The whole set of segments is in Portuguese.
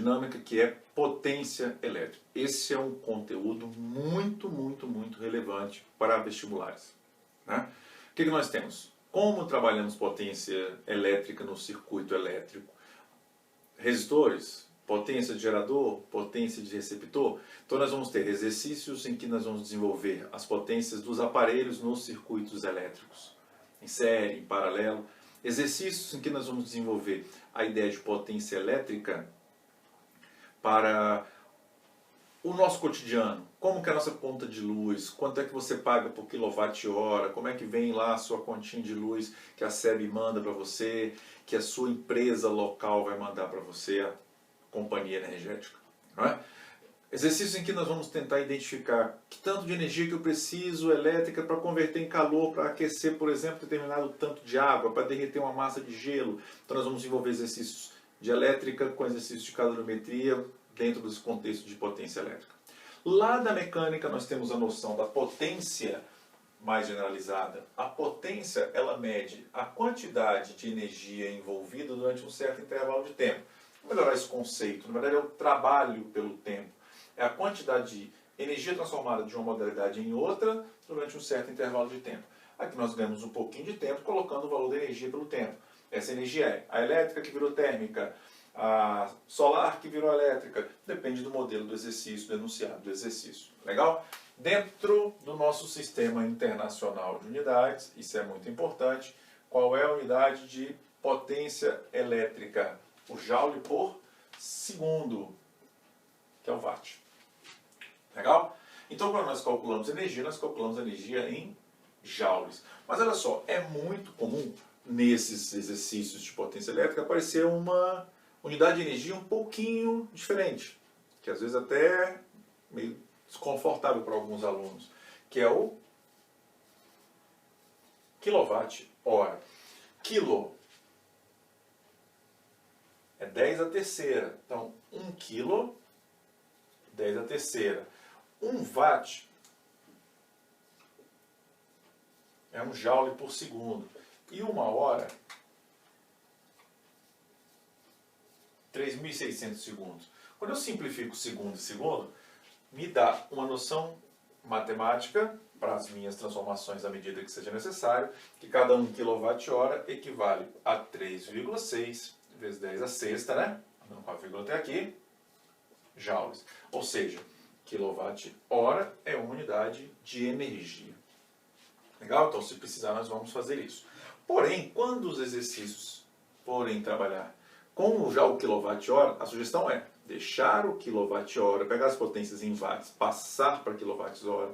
termodinâmica, que é potência elétrica. Esse é um conteúdo muito relevante para vestibulares, né? O que nós temos? Como trabalhamos potência elétrica no circuito elétrico? Resistores, potência de gerador, potência de receptor. Então nós vamos ter exercícios em que nós vamos desenvolver as potências dos aparelhos nos circuitos elétricos, em série, em paralelo. Exercícios em que nós vamos desenvolver a ideia de potência elétrica para o nosso cotidiano. Como que é a nossa conta de luz, quanto é que você paga por quilowatt-hora, como é que vem lá a sua continha de luz que a SEB manda para você, que a sua empresa local vai mandar para você, a companhia energética. Não é? Exercício em que nós vamos tentar identificar que tanto de energia que eu preciso elétrica para converter em calor, para aquecer, por exemplo, determinado tanto de água, para derreter uma massa de gelo. Então nós vamos desenvolver exercícios de elétrica com exercícios de calorimetria dentro desse contexto de potência elétrica. Lá da mecânica nós temos a noção da potência mais generalizada. A potência, ela mede a quantidade de energia envolvida durante um certo intervalo de tempo. Vou melhorar esse conceito. Na verdade é o trabalho pelo tempo. É a quantidade de energia transformada de uma modalidade em outra durante um certo intervalo de tempo. Aqui nós ganhamos um pouquinho de tempo colocando o valor da energia pelo tempo. Essa energia é a elétrica que virou térmica, a solar que virou elétrica, depende do modelo do exercício, do enunciado do exercício. Legal? Dentro do nosso sistema internacional de unidades, isso é muito importante, qual é a unidade de potência elétrica? O joule por segundo, que é o watt. Legal? Então, quando nós calculamos energia em joules. Mas olha só, é muito comum nesses exercícios de potência elétrica aparecer uma unidade de energia um pouquinho diferente, que às vezes até é meio desconfortável para alguns alunos, que é o quilowatt-hora. Quilo é 10 a terceira, então 1 quilo, 10 a terceira. 1 watt é 1 joule por segundo. E 1 hora, 3.600 segundos. Quando eu simplifico segundo e segundo, me dá uma noção matemática para as minhas transformações à medida que seja necessário, que cada 1 kWh equivale a 3,6 vezes 10 a sexta, né? Andando com a vírgula até aqui, joules. Ou seja, quilowatt-hora é uma unidade de energia. Legal? Então, se precisar, nós vamos fazer isso. Porém, quando os exercícios forem trabalhar com já o quilowatt-hora, a sugestão é deixar o quilowatt-hora, pegar as potências em watts, passar para quilowatts-hora,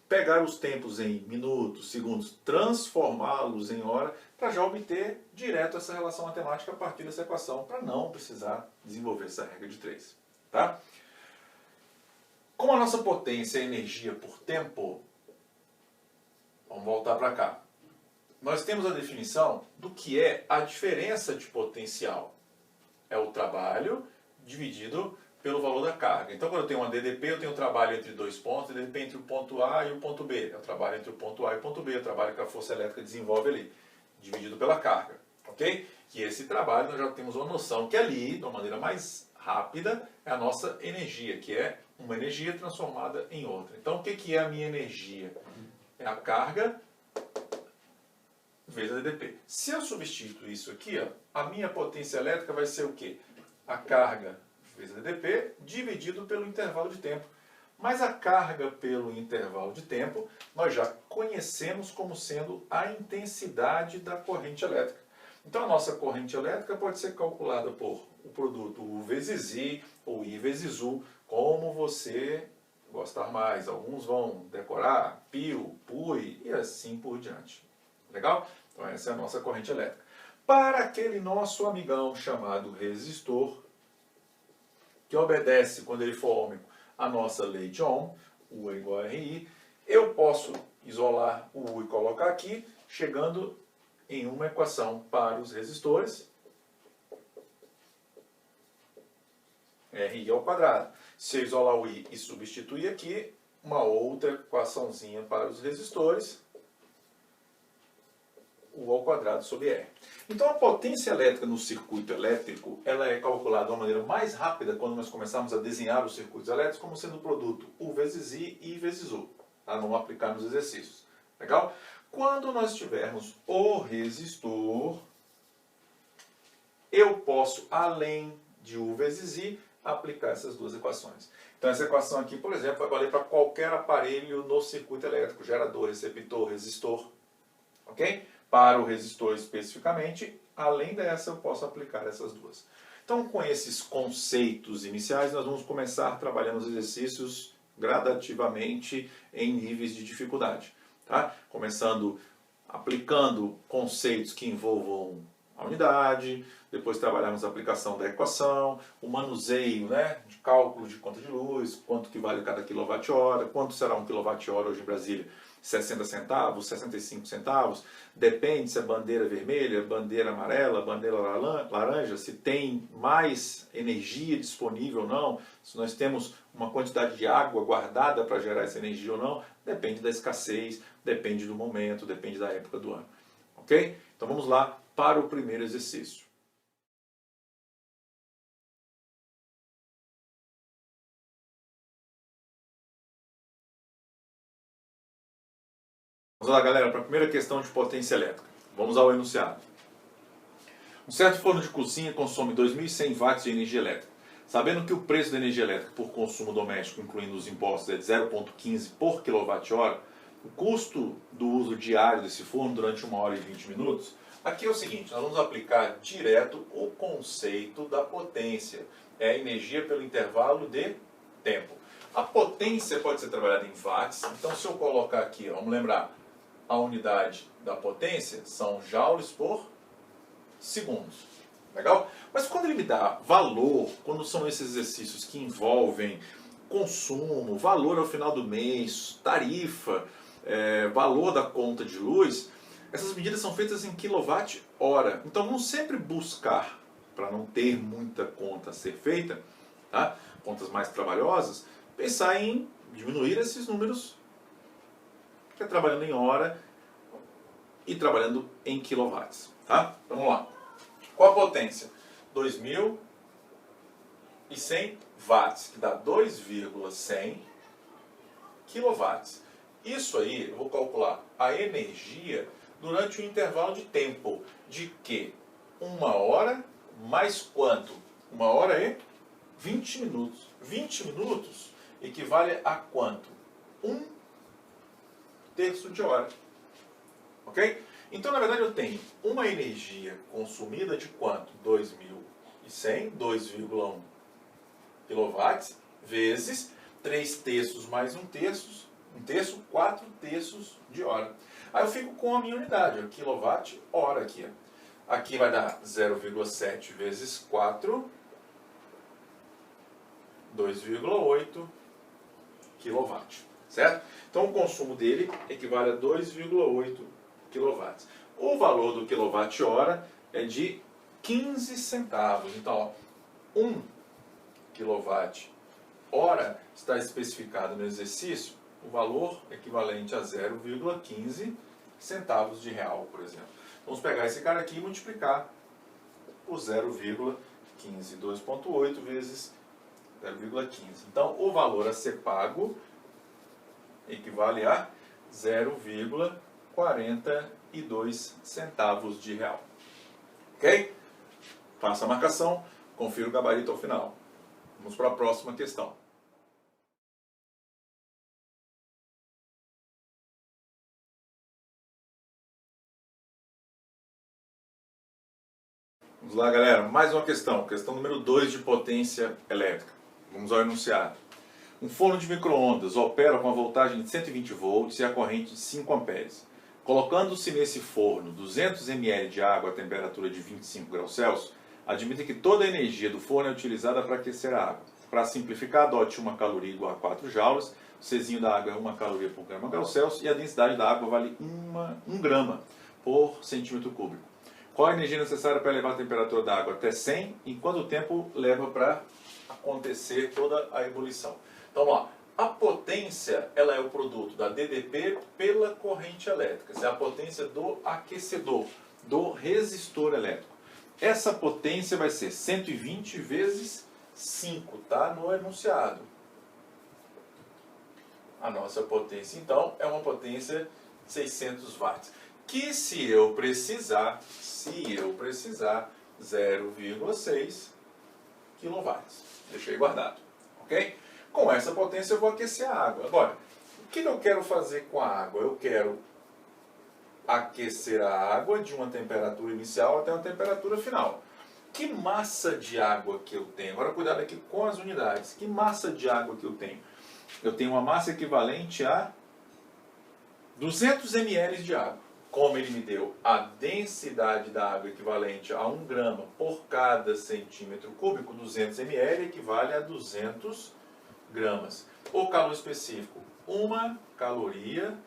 pegar os tempos em minutos, segundos, transformá-los em hora, para já obter direto essa relação matemática a partir dessa equação, para não precisar desenvolver essa regra de 3. Tá? Como a nossa potência é energia por tempo, vamos voltar para cá. Nós temos a definição do que é a diferença de potencial. É o trabalho dividido pelo valor da carga. Então, quando eu tenho uma DDP, eu tenho um trabalho entre dois pontos, DDP entre o ponto A e o ponto B. É o trabalho entre o ponto A e o ponto B, é o trabalho que a força elétrica desenvolve ali, dividido pela carga. Ok? E esse trabalho nós já temos uma noção que ali, de uma maneira mais rápida, é a nossa energia, que é uma energia transformada em outra. Então, o que é a minha energia? É a carga vezes a DDP. Se eu substituir isso aqui, ó, a minha potência elétrica vai ser o quê? A carga vezes a DDP dividido pelo intervalo de tempo. Mas a carga pelo intervalo de tempo nós já conhecemos como sendo a intensidade da corrente elétrica. Então a nossa corrente elétrica pode ser calculada por o produto U vezes I ou I vezes U, como você gostar mais. Alguns vão decorar PIO, PUI e assim por diante. Legal? Então essa é a nossa corrente elétrica. Para aquele nosso amigão chamado resistor, que obedece, quando ele for ômico, a nossa lei de Ohm, U é igual a RI, eu posso isolar o U e colocar aqui, chegando em uma equação para os resistores, RI ao quadrado. Se eu isolar o I e substituir aqui, uma outra equaçãozinha para os resistores, U ao quadrado sobre R. Então a potência elétrica no circuito elétrico, ela é calculada de uma maneira mais rápida quando nós começarmos a desenhar os circuitos elétricos como sendo o produto U vezes I e I vezes U. Tá? Vamos aplicar nos exercícios. Legal? Quando nós tivermos o resistor, eu posso, além de U vezes I, aplicar essas duas equações. Então essa equação aqui, por exemplo, vai valer para qualquer aparelho no circuito elétrico, gerador, receptor, resistor. Ok? Para o resistor especificamente, além dessa eu posso aplicar essas duas. Então com esses conceitos iniciais nós vamos começar trabalhando os exercícios gradativamente em níveis de dificuldade. Tá? Começando aplicando conceitos que envolvam a unidade, depois trabalhamos a aplicação da equação, o manuseio, né, de cálculo de conta de luz, quanto que vale cada quilowatt-hora, quanto será um quilowatt-hora hoje em Brasília, 60 centavos, 65 centavos, depende se é bandeira vermelha, bandeira amarela, bandeira laranja, se tem mais energia disponível ou não, se nós temos uma quantidade de água guardada para gerar essa energia ou não, depende da escassez, depende do momento, depende da época do ano. Ok? Então vamos lá para o primeiro exercício. Vamos lá, galera, para a primeira questão de potência elétrica. Vamos ao enunciado. Um certo forno de cozinha consome 2.100 watts de energia elétrica. Sabendo que o preço da energia elétrica por consumo doméstico, incluindo os impostos, é de 0,15 por kWh, o custo do uso diário desse forno durante 1 hora e 20 minutos, aqui é o seguinte, nós vamos aplicar direto o conceito da potência. É a energia pelo intervalo de tempo. A potência pode ser trabalhada em watts, então se eu colocar aqui, vamos lembrar, a unidade da potência são joules por segundos. Legal? Mas quando ele me dá valor, quando são esses exercícios que envolvem consumo, valor ao final do mês, tarifa, valor da conta de luz, essas medidas são feitas em quilowatt-hora. Então vamos sempre buscar, para não ter muita conta a ser feita, tá? Contas mais trabalhosas, pensar em diminuir esses números, que é trabalhando em hora e trabalhando em quilowatts. Tá? Então vamos lá. Qual a potência? 2.100 watts, que dá 2,100 quilowatts. Isso aí, eu vou calcular a energia durante o intervalo de tempo. De que? 1 hora mais quanto? 1 hora e 20 minutos. 20 minutos equivale a quanto? 1/3 de hora. Ok? Então, na verdade, eu tenho uma energia consumida de quanto? 2.100, 2,1 kW, vezes 3/3 mais 1/3, 4/3 de hora. Aí eu fico com a minha unidade, quilowatt-hora aqui. Aqui vai dar 0,7 vezes 4, 2,8 kW. Certo? Então o consumo dele equivale a 2,8 kW. O valor do quilowatt-hora é de 15 centavos. Então, ó, 1 kWh está especificado no exercício o valor equivalente a 0,15 centavos de real, por exemplo. Vamos pegar esse cara aqui e multiplicar por 0,15. 2,8 vezes 0,15. Então, o valor a ser pago equivale a 0,42 centavos de real. Ok? Faça a marcação, confira o gabarito ao final. Vamos para a próxima questão. Vamos lá, galera. Mais uma questão. Questão número 2 de potência elétrica. Vamos ao enunciado. Um forno de micro-ondas opera com a voltagem de 120 volts e a corrente de 5 amperes. Colocando-se nesse forno 200 ml de água a temperatura de 25 graus Celsius, admita que toda a energia do forno é utilizada para aquecer a água. Para simplificar, adote uma caloria igual a 4 joules, o Czinho da água é 1 caloria por grama grau Celsius e a densidade da água vale 1 grama por centímetro cúbico. Qual a energia necessária para elevar a temperatura da água até 100 e quanto tempo leva para acontecer toda a ebulição? Então, vamos lá. A potência, ela é o produto da DDP pela corrente elétrica. Essa é a potência do aquecedor, do resistor elétrico. Essa potência vai ser 120 vezes 5, tá? No enunciado. A nossa potência, então, é uma potência 600 watts. Que se eu precisar, 0,6 kW. Deixei guardado, ok? Com essa potência eu vou aquecer a água. Agora, o que eu quero fazer com a água? Eu quero aquecer a água de uma temperatura inicial até uma temperatura final. Que massa de água que eu tenho? Agora cuidado aqui com as unidades. Que massa de água que eu tenho? Eu tenho uma massa equivalente a 200 ml de água. Como ele me deu a densidade da água equivalente a 1 grama por cada centímetro cúbico, 200 ml equivale a 200 gramas. O calor específico, 1 caloria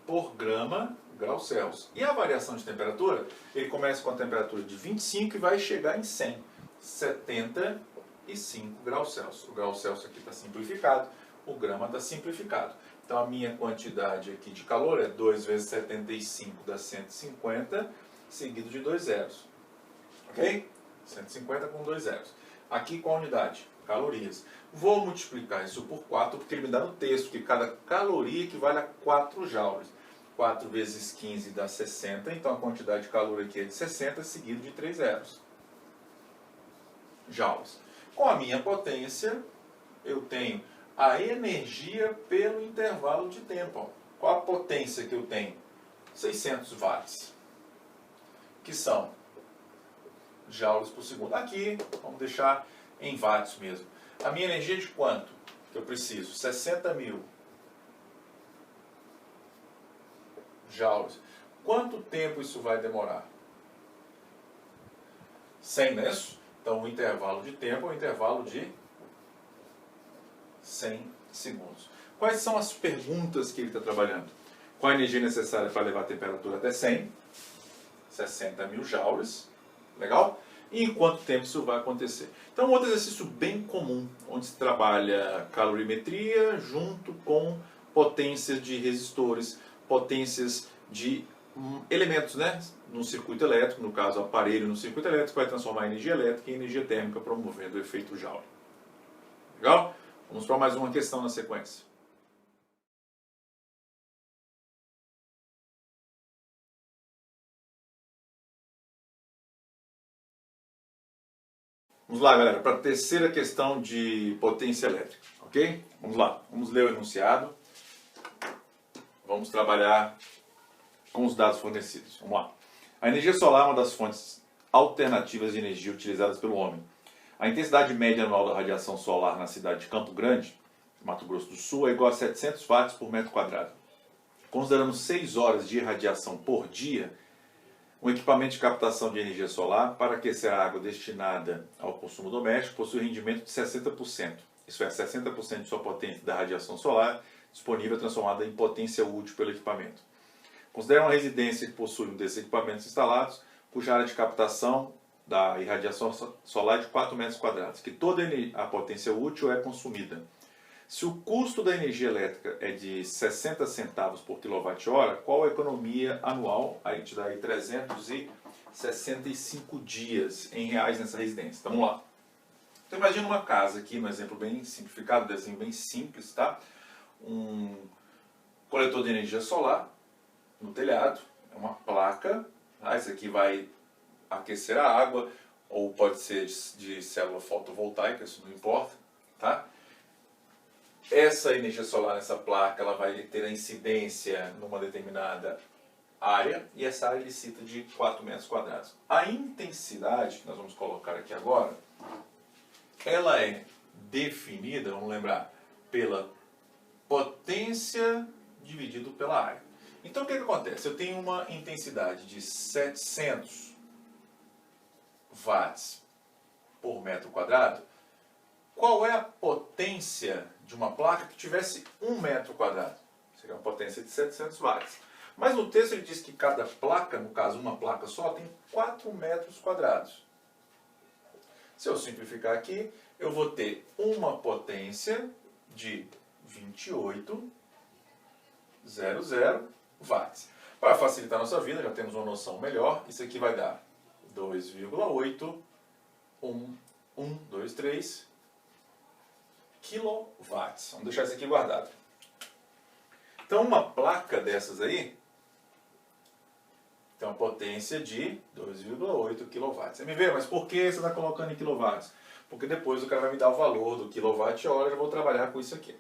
por grau Celsius. E a variação de temperatura, ele começa com a temperatura de 25 e vai chegar em 100, 75 graus Celsius. O grau Celsius aqui está simplificado, o grama está simplificado. Então a minha quantidade aqui de calor é 2 vezes 75 dá 150, seguido de 2 zeros. Ok? 150 com 2 zeros. Aqui com a unidade, calorias. Vou multiplicar isso por 4, porque ele me dá no texto que cada caloria equivale a 4 joules. 4 vezes 15 dá 60, então a quantidade de calor aqui é de 60, seguido de 3 zeros. Joules. Com a minha potência, eu tenho a energia pelo intervalo de tempo. Qual a potência que eu tenho? 600 watts, que são joules por segundo. Aqui, vamos deixar em watts mesmo. A minha energia de quanto que eu preciso? 60.000 joules. Quanto tempo isso vai demorar? 100, não é isso? Então o intervalo de tempo é o intervalo de 100 segundos. Quais são as perguntas que ele está trabalhando? Qual a energia necessária para levar a temperatura até 100? 60.000 joules. Legal? E em quanto tempo isso vai acontecer? Então, um outro exercício bem comum, onde se trabalha calorimetria junto com potências de resistores, potências de elementos, né? No circuito elétrico, no caso, aparelho no circuito elétrico, vai transformar energia elétrica em energia térmica, promovendo o efeito Joule. Legal? Vamos para mais uma questão na sequência. Vamos lá, galera, para a terceira questão de potência elétrica, ok? Vamos lá, vamos ler o enunciado. Vamos trabalhar com os dados fornecidos. Vamos lá. A energia solar é uma das fontes alternativas de energia utilizadas pelo homem. A intensidade média anual da radiação solar na cidade de Campo Grande, Mato Grosso do Sul, é igual a 700 watts por metro quadrado. Considerando 6 horas de irradiação por dia, um equipamento de captação de energia solar para aquecer a água destinada ao consumo doméstico possui rendimento de 60%. Isso é, 60% de sua potência da radiação solar disponível transformada em potência útil pelo equipamento. Considere uma residência que possui um desses equipamentos instalados, cuja área de captação da irradiação solar é de 4 metros quadrados, que toda a potência útil é consumida. Se o custo da energia elétrica é de 60 centavos por quilowatt-hora, qual a economia anual? Aí te dá aí 365 dias em reais nessa residência. Então, vamos lá. Então imagina uma casa aqui, um exemplo bem simplificado, um desenho bem simples, tá? Um coletor de energia solar no telhado, é uma placa, tá? Isso aqui vai aquecer a água, ou pode ser de célula fotovoltaica, isso não importa, tá? Essa energia solar nessa placa, ela vai ter a incidência numa determinada área, e essa área ele cita de 4 metros quadrados. A intensidade, que nós vamos colocar aqui agora, ela é definida, vamos lembrar, pela potência dividido pela área. Então o que acontece? Eu tenho uma intensidade de 700 watts por metro quadrado. Qual é a potência de uma placa que tivesse 1 metro quadrado? Seria uma potência de 700 watts. Mas no texto ele diz que cada placa, no caso uma placa só, tem 4 metros quadrados. Se eu simplificar aqui, eu vou ter uma potência de 2.2800 watts. Para facilitar a nossa vida, já temos uma noção melhor, isso aqui vai dar 2,8123 kilowatts. Vamos deixar isso aqui guardado. Então, uma placa dessas aí tem uma potência de 2,8 kW. Você me vê, mas por que você está colocando em quilowatts? Porque depois o cara vai me dar o valor do quilowatt-hora, eu já vou trabalhar com isso aqui.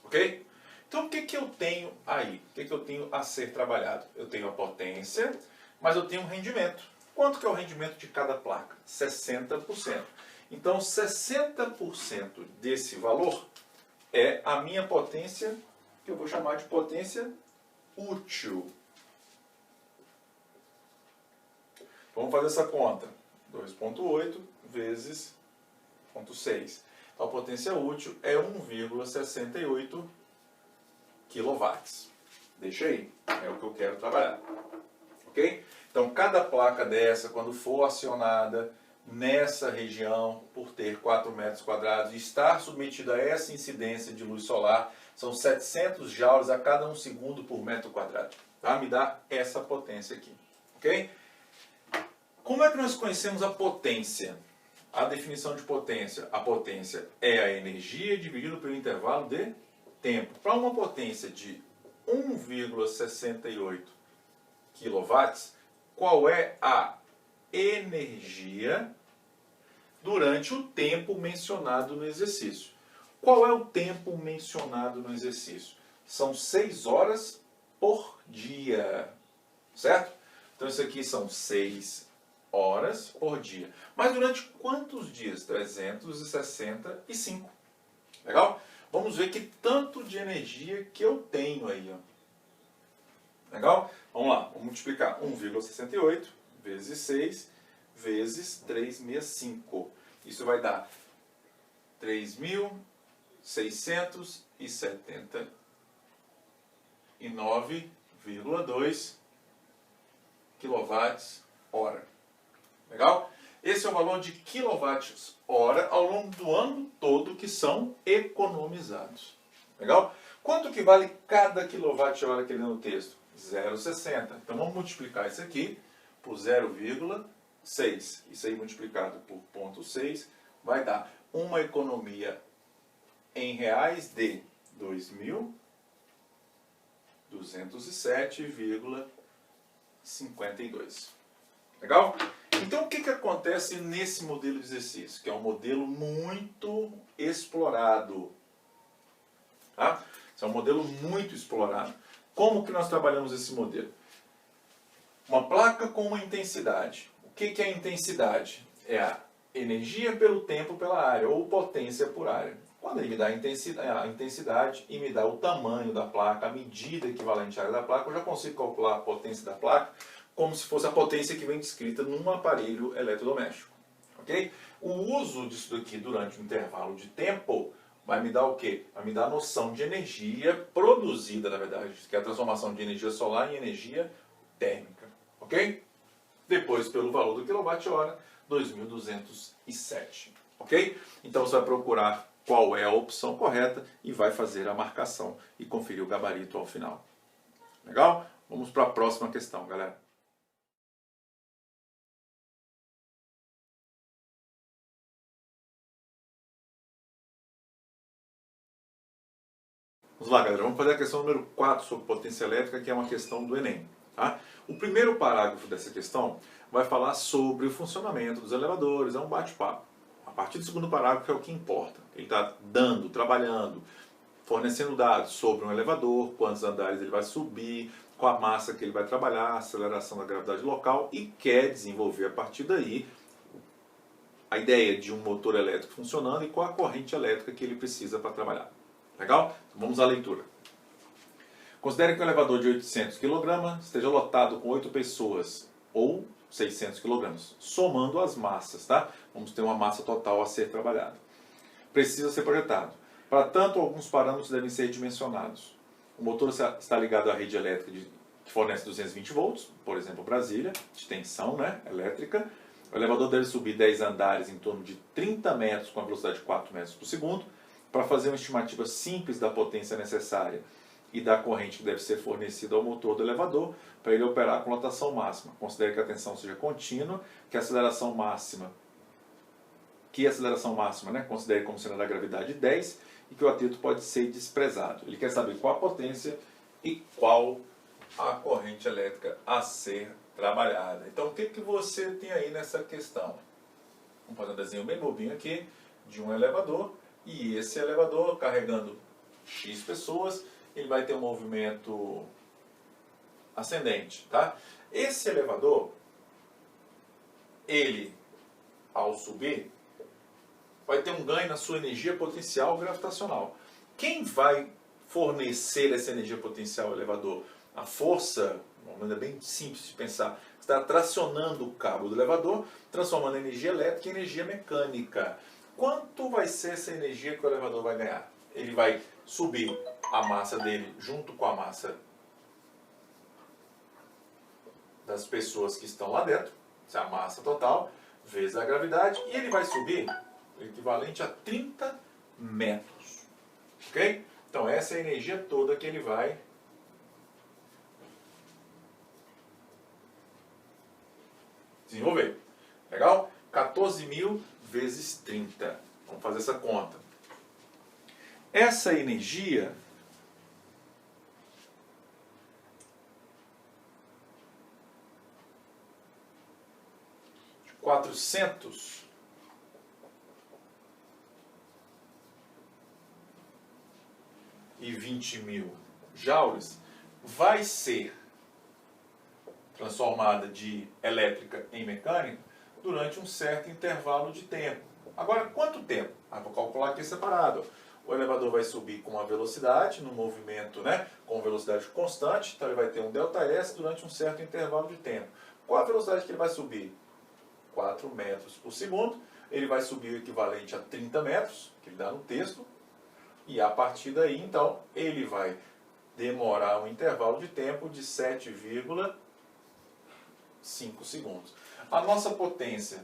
Ok? Então o que eu tenho aí? O que eu tenho a ser trabalhado? Eu tenho a potência, mas eu tenho um rendimento. Quanto que é o rendimento de cada placa? 60%. Então 60% desse valor é a minha potência, que eu vou chamar de potência útil. Vamos fazer essa conta. 2,8 vezes 0,6. Então a potência útil é 1,68 quilowatts. Deixa aí. É o que eu quero trabalhar. Ok? Então cada placa dessa, quando for acionada nessa região, por ter 4 metros quadrados e estar submetida a essa incidência de luz solar, são 700 joules a cada 1 segundo por metro quadrado. Tá? Me dá essa potência aqui. Ok? Como é que nós conhecemos a potência? A definição de potência. A potência é a energia dividida pelo intervalo de tempo. Para uma potência de 1,68 kW, qual é a energia durante o tempo mencionado no exercício? Qual é o tempo mencionado no exercício? São 6 horas por dia. Certo? Então isso aqui são 6 horas por dia. Mas durante quantos dias? 365. Legal? Vamos ver que tanto de energia que eu tenho aí. Ó. Legal? Vamos lá, vamos multiplicar 1,68 vezes 6 vezes 365. Isso vai dar 3.679,2 kWh. Legal? Esse é o valor de quilowatts-hora ao longo do ano todo que são economizados. Legal? Quanto que vale cada quilowatt-hora aqui no texto? 0,60. Então vamos multiplicar isso aqui por 0,6. Isso aí multiplicado por 0,6 vai dar uma economia em reais de 2.207,52. Legal? Então o que acontece nesse modelo de exercício? Que é um modelo muito explorado. Tá? Esse é um modelo muito explorado. Como que nós trabalhamos esse modelo? Uma placa com uma intensidade. O que é a intensidade? É a energia pelo tempo pela área, ou potência por área. Quando ele me dá a intensidade e me dá o tamanho da placa, a medida equivalente à área da placa, eu já consigo calcular a potência da placa como se fosse a potência que vem descrita num aparelho eletrodoméstico. Ok? O uso disso daqui durante um intervalo de tempo vai me dar o quê? Vai me dar a noção de energia produzida, na verdade, que é a transformação de energia solar em energia térmica. Ok? Depois, pelo valor do quilowatt-hora, 2.207. Ok? Então você vai procurar qual é a opção correta e vai fazer a marcação e conferir o gabarito ao final. Legal? Vamos para a próxima questão, galera. Vamos lá, galera. Vamos fazer a questão número 4 sobre potência elétrica, que é uma questão do Enem. Tá? O primeiro parágrafo dessa questão vai falar sobre o funcionamento dos elevadores, é um bate-papo. A partir do segundo parágrafo é o que importa. Ele está dando, trabalhando, fornecendo dados sobre um elevador, quantos andares ele vai subir, qual a massa que ele vai trabalhar, a aceleração da gravidade local e quer desenvolver a partir daí a ideia de um motor elétrico funcionando e qual a corrente elétrica que ele precisa para trabalhar. Legal? Então vamos à leitura. Considere que um elevador de 800 kg esteja lotado com 8 pessoas, ou 600 kg, somando as massas, tá? Vamos ter uma massa total a ser trabalhada. Precisa ser projetado. Para tanto, alguns parâmetros devem ser dimensionados. O motor está ligado à rede elétrica que fornece 220 volts, por exemplo, Brasília, de tensão, né, elétrica. O elevador deve subir 10 andares em torno de 30 metros com a velocidade de 4 metros por segundo. para fazer uma estimativa simples da potência necessária e da corrente que deve ser fornecida ao motor do elevador para ele operar com lotação máxima. Considere que a tensão seja contínua, que a aceleração máxima, considere como sendo da gravidade 10 e que o atrito pode ser desprezado. Ele quer saber qual a potência e qual a corrente elétrica a ser trabalhada. Então, o que você tem aí nessa questão? Vamos fazer um desenho bem bobinho aqui de um elevador, e esse elevador carregando X pessoas, ele vai ter um movimento ascendente, tá? Esse elevador, ele, ao subir, vai ter um ganho na sua energia potencial gravitacional. Quem vai fornecer essa energia potencial ao elevador? A força, uma maneira bem simples de pensar, está tracionando o cabo do elevador, transformando a energia elétrica em energia mecânica. Quanto vai ser essa energia que o elevador vai ganhar? Ele vai subir a massa dele junto com a massa das pessoas que estão lá dentro, essa é a massa total, vezes a gravidade, e ele vai subir o equivalente a 30 metros. Ok? Então essa é a energia toda que ele vai desenvolver. Legal? 14.000 vezes 30. Vamos fazer essa conta. Essa energia de 420.000 joules vai ser transformada de elétrica em mecânica durante um certo intervalo de tempo. Agora, quanto tempo? Vou calcular aqui separado. O elevador vai subir com uma velocidade, no movimento, com velocidade constante, então ele vai ter um ΔS durante um certo intervalo de tempo. Qual a velocidade que ele vai subir? 4 metros por segundo. Ele vai subir o equivalente a 30 metros, que ele dá no texto, e a partir daí, então, ele vai demorar um intervalo de tempo de 7,5 segundos. A nossa potência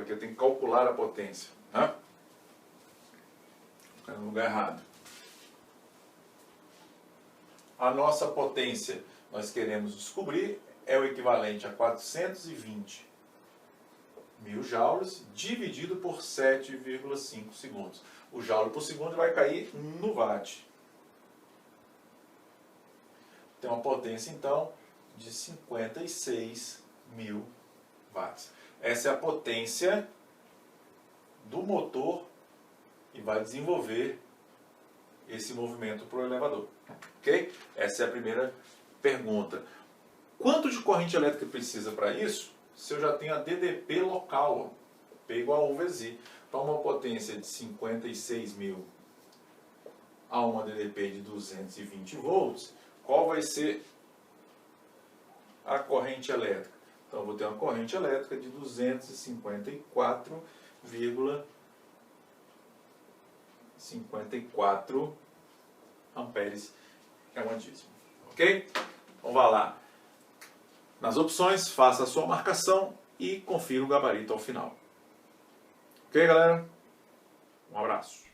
aqui eu tenho que calcular a potência. Está no lugar errado. A nossa potência, nós queremos descobrir, é o equivalente a 420.000 joules dividido por 7,5 segundos. O joule por segundo vai cair no watt. Tem uma potência, então, de 56.000 watts. Essa é a potência do motor e vai desenvolver esse movimento para o elevador. Ok? Essa é a primeira pergunta. Quanto de corrente elétrica precisa para isso? Se eu já tenho a DDP local, P igual a UVZ. Então, uma potência de 56.000 a uma DDP de 220 volts, qual vai ser a corrente elétrica? Então, eu vou ter uma corrente elétrica de 254,54 amperes é uma dízimo. Ok? Então, vá lá nas opções, faça a sua marcação e confira o gabarito ao final. Ok, galera? Um abraço.